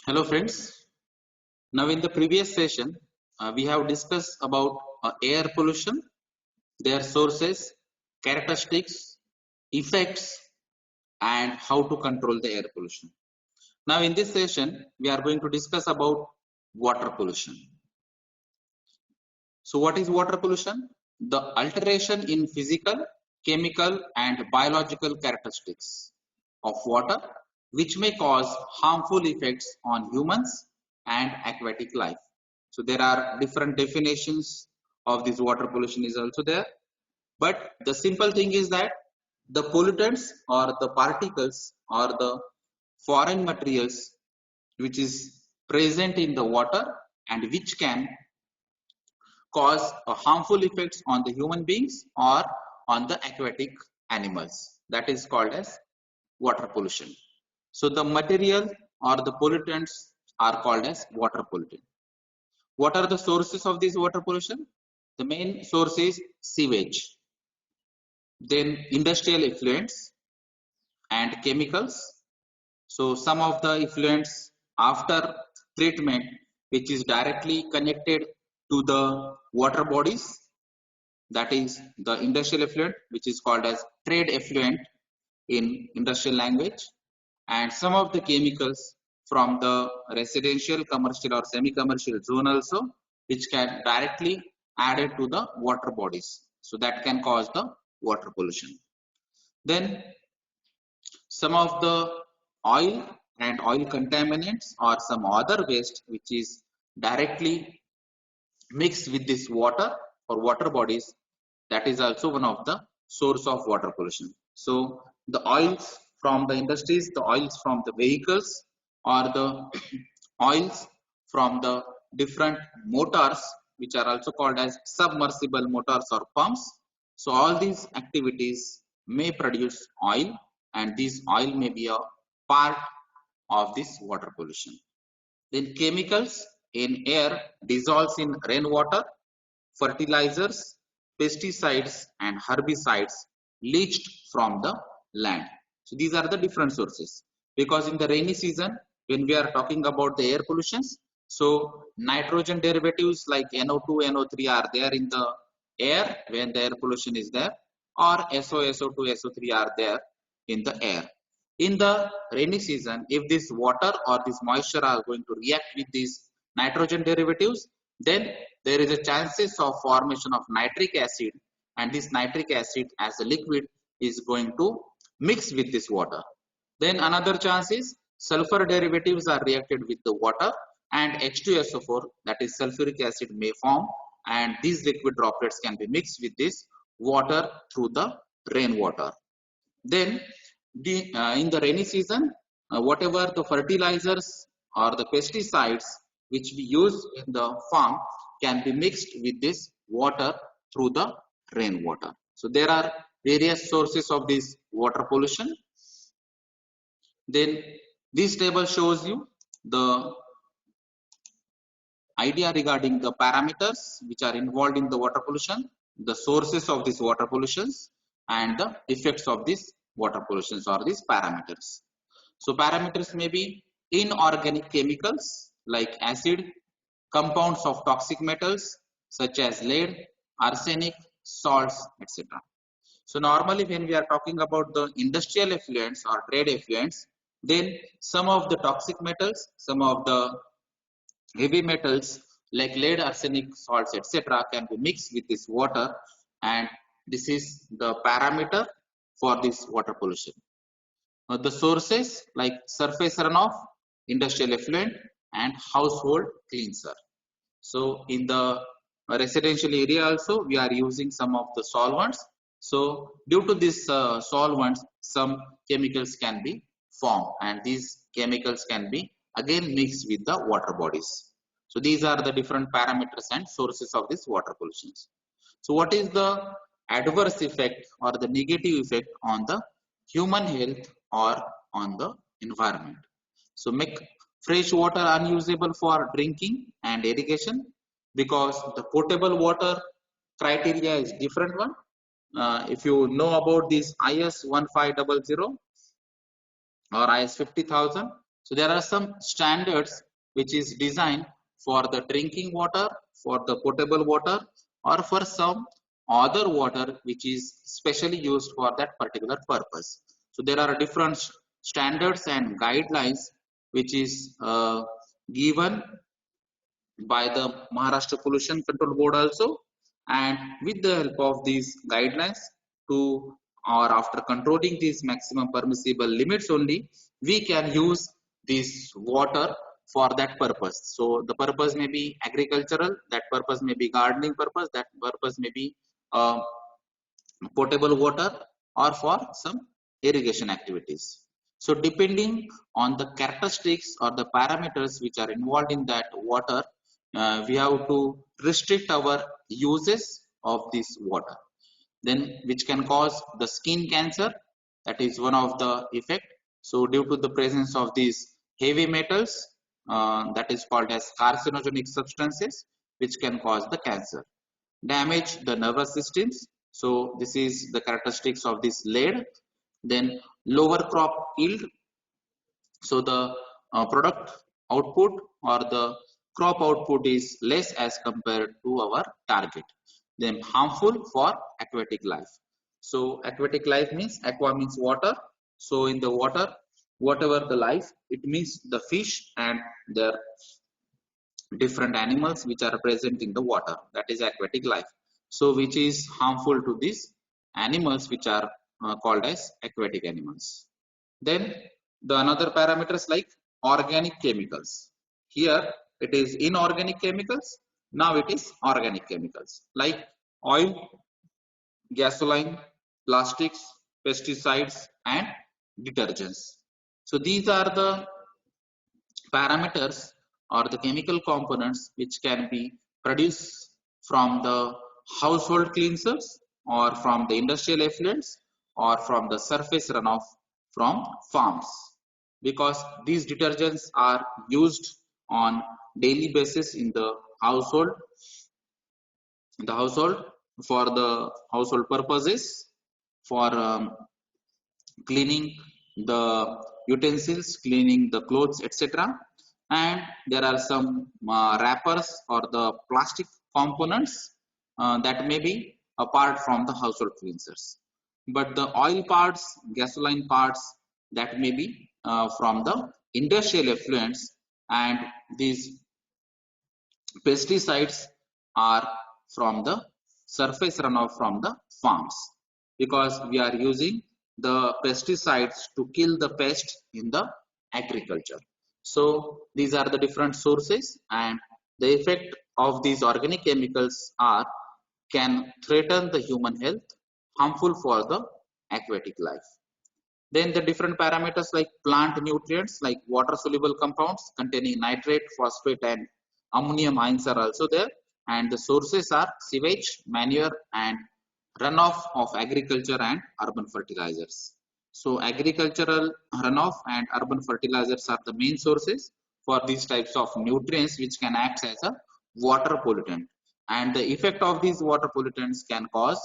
Hello friends. Now in the previous session, we have discussed about air pollution, their sources, characteristics, effects and how to control the air pollution. Now in this session, we are going to discuss about water pollution. So what is water pollution? The alteration in physical, chemical and biological characteristics of water which may cause harmful effects on humans and aquatic life. So there are different definitions of this water pollution is also there. But the simple thing is that the pollutants or the particles or the foreign materials which is present in the water and which can cause harmful effects on the human beings or on the aquatic animals. That is called as water pollution. So the material or the pollutants are called as water pollutant. What are the sources of this water pollution? The main source is sewage, then industrial effluents and chemicals. So some of the effluents after treatment which is directly connected to the water bodies, that is the industrial effluent which is called as trade effluent in industrial language, and some of the chemicals from the residential, commercial or semi-commercial zone also which can directly added to the water bodies, so that can cause the water pollution. Then some of the oil and oil contaminants or some other waste which is directly mixed with this water or water bodies, that is also one of the source of water pollution. So the oils from the industries, the oils from the vehicles or the oils from the different motors which are also called as submersible motors or pumps. So all these activities may produce oil and this oil may be a part of this water pollution. Then chemicals in air dissolves in rainwater, fertilizers, pesticides and herbicides leached from the land. So these are the different sources, because in the rainy season when we are talking about the air pollutions, so nitrogen derivatives like NO2, NO3 are there in the air when the air pollution is there, or SO, SO2, SO3 are there in the air. In the rainy season, if this water or this moisture are going to react with these nitrogen derivatives, then there is a chances of formation of nitric acid, and this nitric acid as a liquid is going to mix with this water. Then another chance is sulfur derivatives are reacted with the water and H2SO4, that is sulfuric acid, may form, and these liquid droplets can be mixed with this water through the rainwater. Then in the rainy season, whatever the fertilizers or the pesticides which we use in the farm can be mixed with this water through the rainwater. So there are various sources of this water pollution. Then this table shows you the idea regarding the parameters which are involved in the water pollution, the sources of these water pollutions and the effects of these water pollutions or these parameters. So parameters may be inorganic chemicals like acid, compounds of toxic metals such as lead, arsenic, salts, etc. So normally when we are talking about the industrial effluents or trade effluents, then some of the toxic metals, some of the heavy metals like lead, arsenic, salts, etc. can be mixed with this water, and this is the parameter for this water pollution. The sources like surface runoff, industrial effluent and household cleanser. So in the residential area also we are using some of the solvents. So due to this solvents, some chemicals can be formed and these chemicals can be again mixed with the water bodies. So these are the different parameters and sources of this water pollutions. So what is the adverse effect or the negative effect on the human health or on the environment? So make fresh water unusable for drinking and irrigation, because the potable water criteria is different one. If you know about this IS 1500 or IS 50,000, So there are some standards which is designed for the drinking water, for the potable water, or for some other water which is specially used for that particular purpose. So there are different standards and guidelines which is given by the Maharashtra Pollution Control Board also, and with the help of these guidelines to or after controlling these maximum permissible limits only, we can use this water for that purpose. So the purpose may be agricultural, that purpose may be gardening purpose, that purpose may be uh, potable water, or for some irrigation activities. So depending on the characteristics or the parameters which are involved in that water, we have to restrict our uses of this water. Then which can cause the skin cancer, that is one of the effect. So due to the presence of these heavy metals, that is called as carcinogenic substances, which can cause the cancer. Damage the nervous systems. So this is the characteristics of this lead. Then lower crop yield. So the product output or the crop output is less as compared to our target. Then harmful for aquatic life. So aquatic life means aqua means water. So in the water, whatever the life, it means the fish and their different animals which are present in the water, that is aquatic life. So which is harmful to these animals which are called as aquatic animals. Then the another parameters like organic chemicals. Here it is inorganic chemicals, now it is organic chemicals like oil, gasoline, plastics, pesticides and detergents. So these are the parameters or the chemical components which can be produced from the household cleansers or from the industrial effluents or from the surface runoff from farms, because these detergents are used on daily basis in the household for the household purposes, for cleaning the utensils, cleaning the clothes, etc. And there are some wrappers or the plastic components that may be apart from the household cleansers. But the oil parts, gasoline parts, that may be from the industrial effluents, and these pesticides are from the surface runoff from the farms, because we are using the pesticides to kill the pest in the agriculture. So these are the different sources, and the effect of these organic chemicals are can threaten the human health, harmful for the aquatic life. Then the different parameters like plant nutrients like water soluble compounds containing nitrate, phosphate and ammonium ions are also there, and the sources are sewage, manure and runoff of agriculture and urban fertilizers. So agricultural runoff and urban fertilizers are the main sources for these types of nutrients which can act as a water pollutant, and the effect of these water pollutants can cause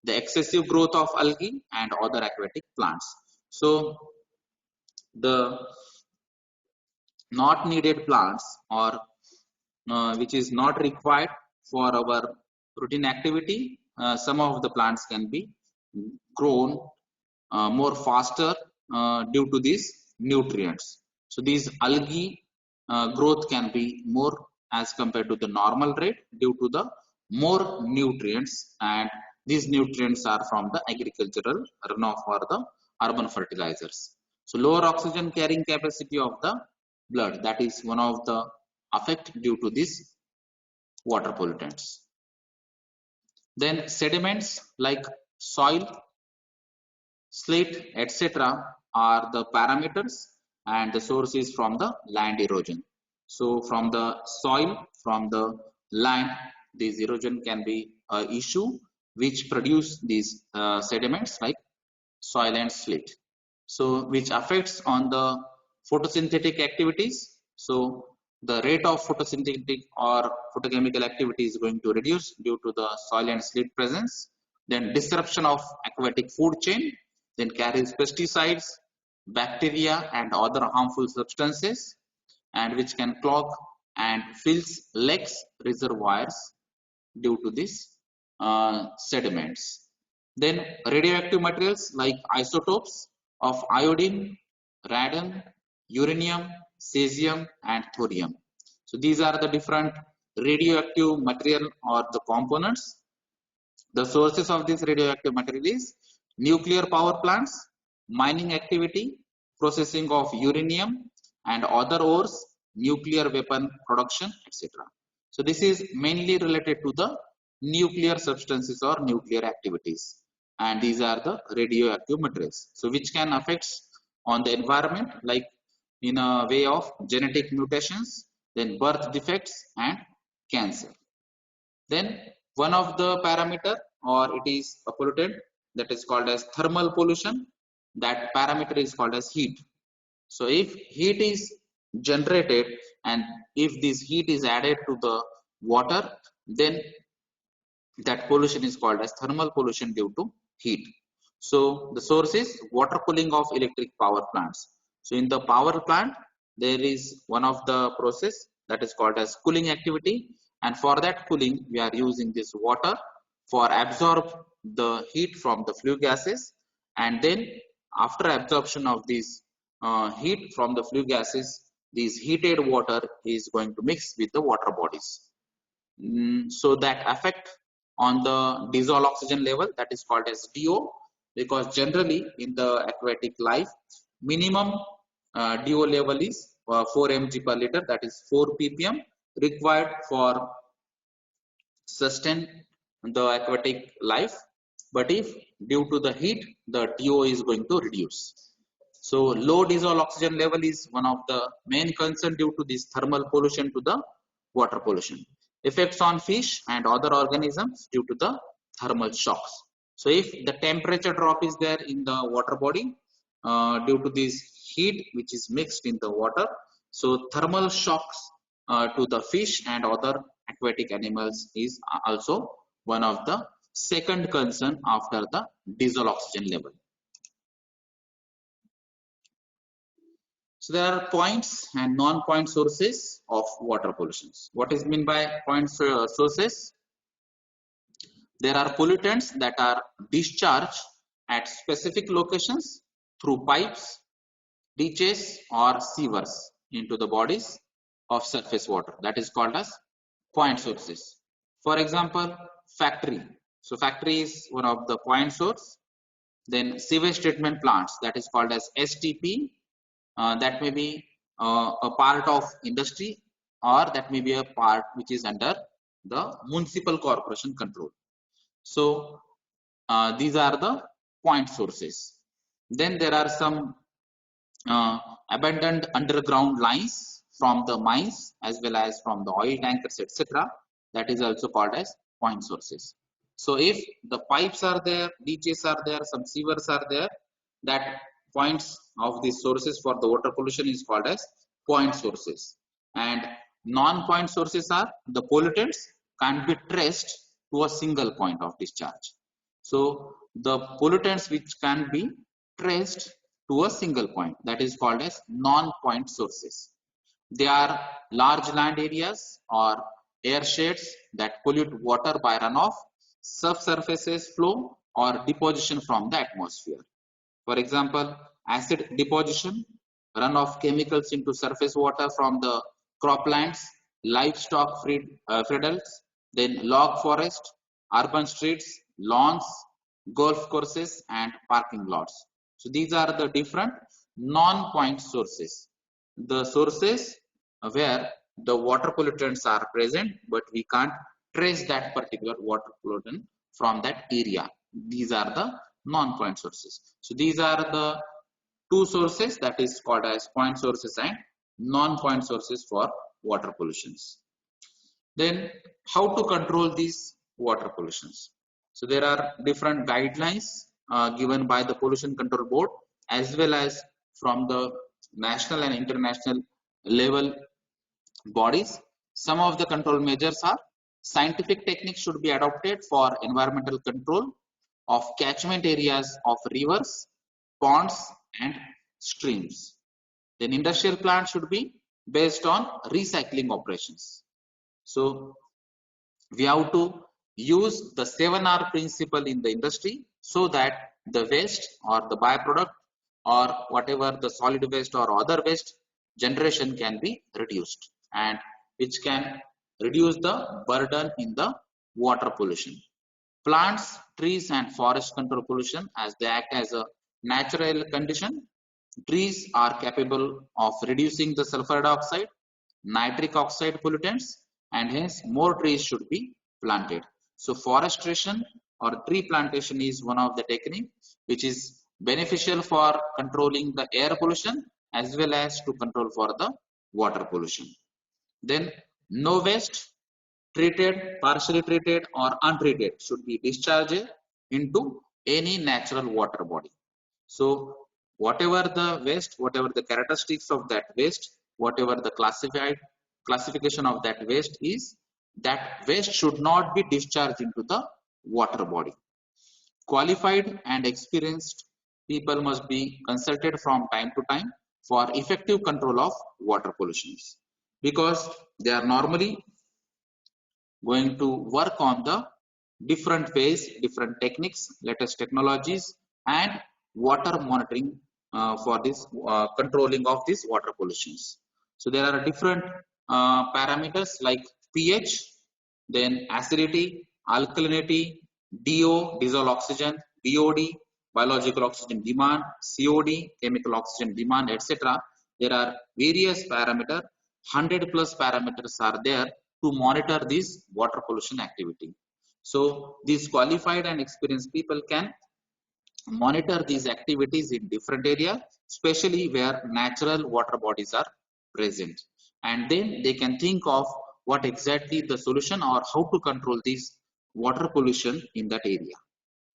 the excessive growth of algae and other aquatic plants. So the not needed plants or which is not required for our routine activity, some of the plants can be grown more faster due to these nutrients. So these algae growth can be more as compared to the normal rate due to the more nutrients, and these nutrients are from the agricultural runoff or the urban fertilizers. So lower oxygen carrying capacity of the blood, that is one of the effect due to these water pollutants. Then sediments like soil, slate, etc. are the parameters, and the source is from the land erosion. So from the soil, from the land, this erosion can be an issue which produce these sediments like soil and slate. So which affects on the photosynthetic activities. So the rate of photosynthetic or photochemical activity is going to reduce due to the soil and slate presence. Then disruption of aquatic food chain, then carries pesticides, bacteria and other harmful substances, and which can clog and fills lakes reservoirs due to these sediments. Then radioactive materials like isotopes of iodine, radon, uranium, cesium and thorium. So these are the different radioactive material or the components. The sources of this radioactive material is nuclear power plants, mining activity, processing of uranium and other ores, nuclear weapon production, etc. So this is mainly related to the nuclear substances or nuclear activities, and these are the radioactive materials. So which can affect on the environment, like in a way of genetic mutations, then birth defects and cancer. Then one of the parameter, or it is a pollutant, that is called as thermal pollution. That parameter is called as heat. So if heat is generated and if this heat is added to the water, then that pollution is called as thermal pollution due to heat. So the source is water cooling of electric power plants. So in the power plant, there is one of the process that is called as cooling activity, and for that cooling we are using this water for absorb the heat from the flue gases, and then after absorption of this heat from the flue gases, this heated water is going to mix with the water bodies. So that affect on the dissolved oxygen level, that is called as DO, because generally in the aquatic life minimum DO level is 4 mg per liter, that is 4 ppm required for sustain the aquatic life. But if due to the heat, the DO is going to reduce. So low dissolved oxygen level is one of the main concern due to this thermal pollution to the water pollution. Effects on fish and other organisms due to the thermal shocks. So if the temperature drop is there in the water body due to this heat which is mixed in the water, so thermal shocks to the fish and other aquatic animals is also one of the second concern after the dissolved oxygen level. So there are points and non-point sources of water pollutions. What is meant by point sources? There are pollutants that are discharged at specific locations through pipes, ditches or sewers into the bodies of surface water. That is called as point sources. For example, factory. So factory is one of the point source. Then sewage treatment plants, that is called as STP. That may be a part of industry, or that may be a part which is under the municipal corporation control. So these are the point sources. Then there are some abandoned underground lines from the mines as well as from the oil tankers, etc. That is also called as point sources. So if the pipes are there, ditches are there, some sewers are there, that points of these sources for the water pollution is called as point sources. And non-point sources are the pollutants can't be traced to a single point of discharge. So the pollutants which can be traced to a single point, that is called as non-point sources. They are large land areas or air sheds that pollute water by runoff, subsurfaces flow or deposition from the atmosphere. For example, acid deposition, runoff chemicals into surface water from the croplands, livestock fields, then log forest, urban streets, lawns, golf courses and parking lots. So these are the different non-point sources. The sources where the water pollutants are present, but we can't trace that particular water pollutant from that area. These are the non-point sources. So these are the two sources, that is called as point sources and non-point sources for water pollutions. Then how to control these water pollutions? So there are different guidelines given by the Pollution Control Board as well as from the national and international level bodies. Some of the control measures are: scientific techniques should be adopted for environmental control of catchment areas of rivers, ponds and streams. Then industrial plants should be based on recycling operations. So we have to use the 7R principle in the industry so that the waste or the byproduct or whatever the solid waste or other waste generation can be reduced, and which can reduce the burden in the water pollution. Plants, trees and forest control pollution as they act as a natural condition. Trees are capable of reducing the sulfur dioxide, nitric oxide pollutants, and hence more trees should be planted. So forestation or tree plantation is one of the technique which is beneficial for controlling the air pollution as well as to control for the water pollution. Then no waste, treated, partially treated or untreated, should be discharged into any natural water body. So whatever the waste, whatever the characteristics of that waste, whatever the classification of that waste is, that waste should not be discharged into the water body. Qualified and experienced people must be consulted from time to time for effective control of water pollutions, because they are normally going to work on the different ways, different techniques, latest technologies and water monitoring for this controlling of these water pollutions. So there are different parameters like pH, then acidity, alkalinity, DO, dissolved oxygen, BOD, biological oxygen demand, COD, chemical oxygen demand, etc. There are various parameters, 100 plus parameters are there to monitor this water pollution activity. So these qualified and experienced people can monitor these activities in different areas, especially where natural water bodies are present, and then they can think of what exactly the solution or how to control this water pollution in that area.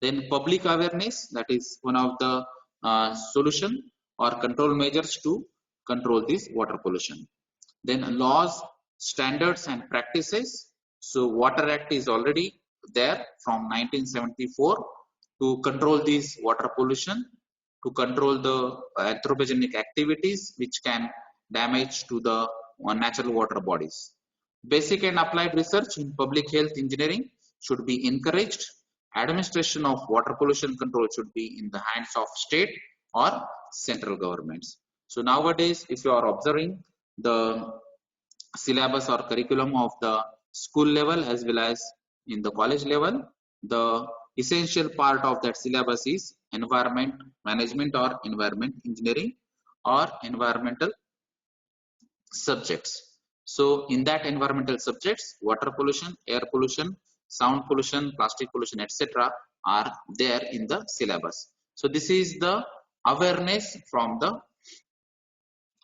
Then public awareness, that is one of the solution or control measures to control this water pollution. Then laws, standards and practices. So Water Act is already there from 1974 to control this water pollution, to control the anthropogenic activities which can damage to the natural water bodies. Basic and applied research in public health engineering should be encouraged. Administration of water pollution control should be in the hands of state or central governments. So nowadays, if you are observing the syllabus or curriculum of the school level as well as in the college level, the essential part of that syllabus is environment management or environment engineering or environmental subjects. So in that environmental subjects, water pollution, air pollution, sound pollution, plastic pollution, etc. are there in the syllabus. So this is the awareness from the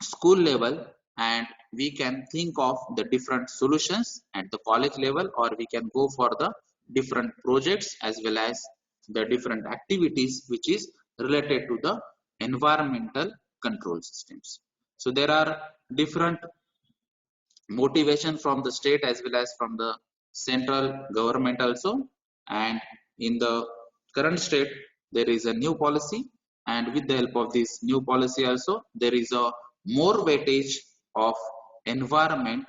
school level, and we can think of the different solutions at the college level, or we can go for the different projects as well as the different activities which is related to the environmental control systems. So there are different motivation from the state as well as from the central government also, and in the current state there is a new policy, and with the help of this new policy also there is a more weightage of environment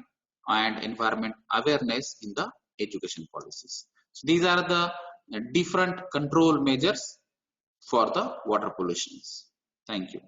and environment awareness in the education policies. So these are the different control measures for the water pollutions. Thank you.